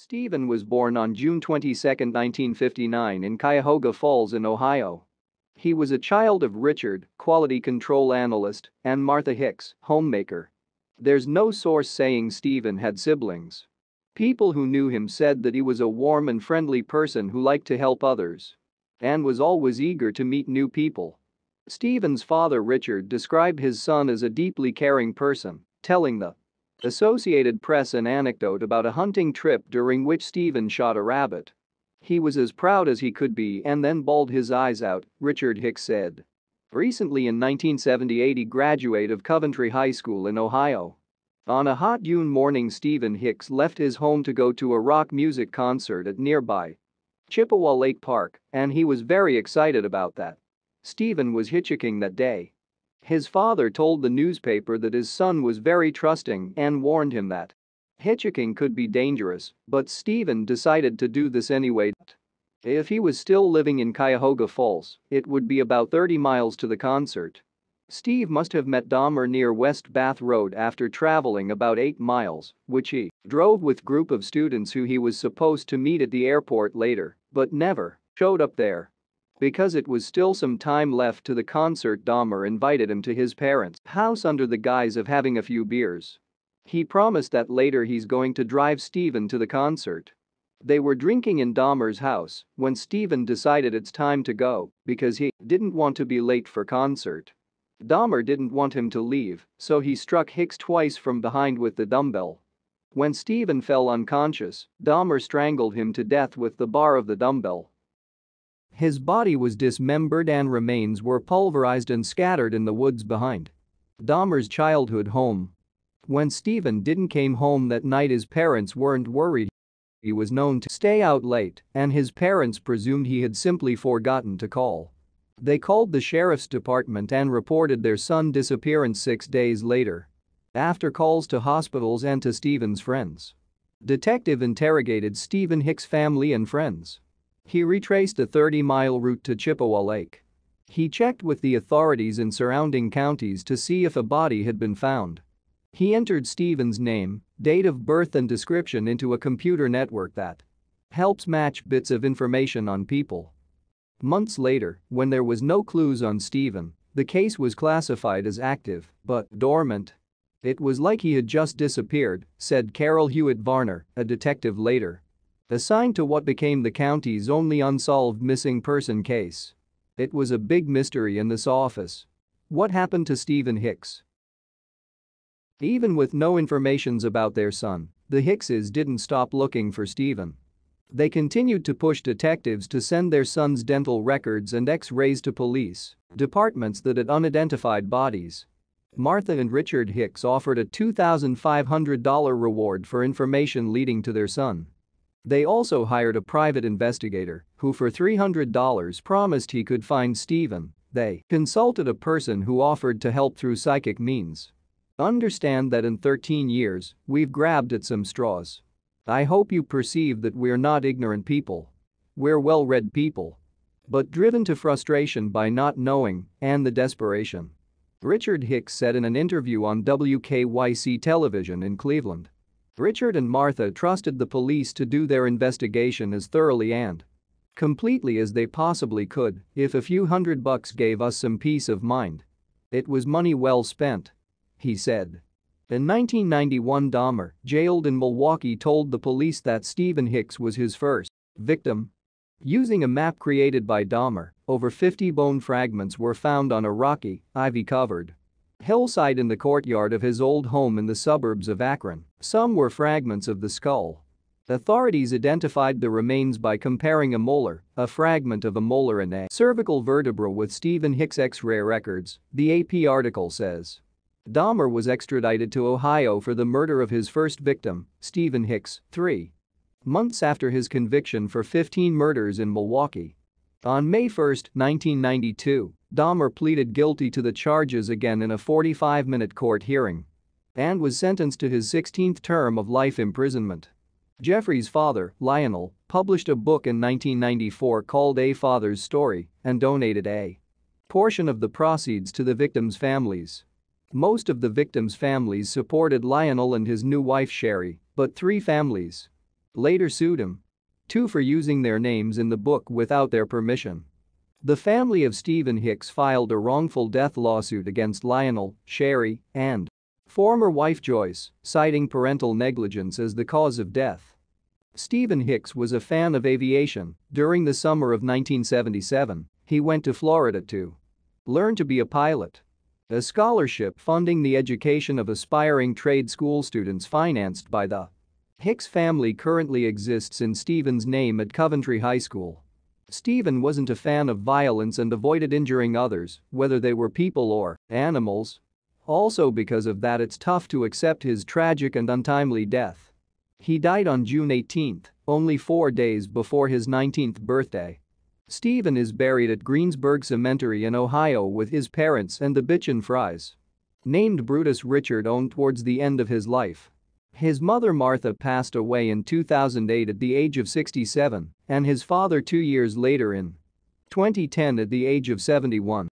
Steven was born on June 22, 1959 in Cuyahoga Falls in Ohio. He was a child of Richard, quality control analyst, and Martha Hicks, homemaker. There's no source saying Steven had siblings. People who knew him said that he was a warm and friendly person who liked to help others and was always eager to meet new people. Steven's father Richard described his son as a deeply caring person, telling the Associated Press an anecdote about a hunting trip during which Steven shot a rabbit. He was as proud as he could be and then bawled his eyes out, Richard Hicks said. Recently in 1978 he graduated of Coventry High School in Ohio. On a hot June morning Steven Hicks left his home to go to a rock music concert at nearby Chippewa Lake Park, and he was very excited about that. Steven was hitchhiking that day. His father told the newspaper that his son was very trusting and warned him that hitchhiking could be dangerous, but Steven decided to do this anyway. If he was still living in Cuyahoga Falls, it would be about 30 miles to the concert. Steve must have met Dahmer near West Bath Road after traveling about 8 miles, which he drove with group of students who he was supposed to meet at the airport later, but never showed up there. Because it was still some time left to the concert, Dahmer invited him to his parents' house under the guise of having a few beers. He promised that later he's going to drive Steven to the concert. They were drinking in Dahmer's house when Steven decided it's time to go because he didn't want to be late for concert. Dahmer didn't want him to leave, so he struck Hicks twice from behind with the dumbbell. When Steven fell unconscious, Dahmer strangled him to death with the bar of the dumbbell. His body was dismembered and remains were pulverized and scattered in the woods behind Dahmer's childhood home. When Steven didn't came home that night, his parents weren't worried. He was known to stay out late, and his parents presumed he had simply forgotten to call. They called the sheriff's department and reported their son's disappearance 6 days later. After calls to hospitals and to Steven's friends, detective interrogated Steven Hicks' family and friends. He retraced a 30-mile route to Chippewa Lake. He checked with the authorities in surrounding counties to see if a body had been found. He entered Steven's name, date of birth and description into a computer network that helps match bits of information on people. Months later, when there was no clues on Steven, the case was classified as active but dormant. It was like he had just disappeared, said Carol Hewitt Varner, a detective later assigned to what became the county's only unsolved missing person case. It was a big mystery in this office. What happened to Steven Hicks? Even with no information about their son, the Hickses didn't stop looking for Steven. They continued to push detectives to send their son's dental records and X-rays to police departments that had unidentified bodies. Martha and Richard Hicks offered a $2,500 reward for information leading to their son. They also hired a private investigator who for $300 promised he could find Steven. They consulted a person who offered to help through psychic means. Understand that in 13 years, we've grabbed at some straws. I hope you perceive that we're not ignorant people. We're well-read people. But driven to frustration by not knowing and the desperation. Richard Hicks said in an interview on WKYC television in Cleveland. Richard and Martha trusted the police to do their investigation as thoroughly and completely as they possibly could if a few $100 gave us some peace of mind. It was money well spent, he said. In 1991, Dahmer, jailed in Milwaukee, told the police that Steven Hicks was his first victim. Using a map created by Dahmer, over 50 bone fragments were found on a rocky, ivy-covered hillside in the courtyard of his old home in the suburbs of Akron. Some were fragments of the skull. Authorities identified the remains by comparing a molar, a fragment of a molar and a cervical vertebra with Steven Hicks' X-ray records, the AP article says. Dahmer was extradited to Ohio for the murder of his first victim, Steven Hicks, 3 months after his conviction for 15 murders in Milwaukee. On May 1, 1992, Dahmer pleaded guilty to the charges again in a 45-minute court hearing and was sentenced to his 16th term of life imprisonment. Jeffrey's father, Lionel, published a book in 1994 called A Father's Story and donated a portion of the proceeds to the victims' families. Most of the victims' families supported Lionel and his new wife Sherry, but 3 families later sued him. Two for using their names in the book without their permission. The family of Steven Hicks filed a wrongful death lawsuit against Lionel, Sherry, and former wife Joyce, citing parental negligence as the cause of death. Steven Hicks was a fan of aviation. During the summer of 1977, he went to Florida to learn to be a pilot. A scholarship funding the education of aspiring trade school students financed by the Hicks family currently exists in Steven's name at Coventry High School. Steven wasn't a fan of violence and avoided injuring others, whether they were people or animals. Also because of that, it's tough to accept his tragic and untimely death. He died on June 18, only 4 days before his 19th birthday. Steven is buried at Greensburg Cemetery in Ohio with his parents and the Bitchin' Fries. Named Brutus Richard owned towards the end of his life. His mother Martha passed away in 2008 at the age of 67, and his father 2 years later in 2010 at the age of 71.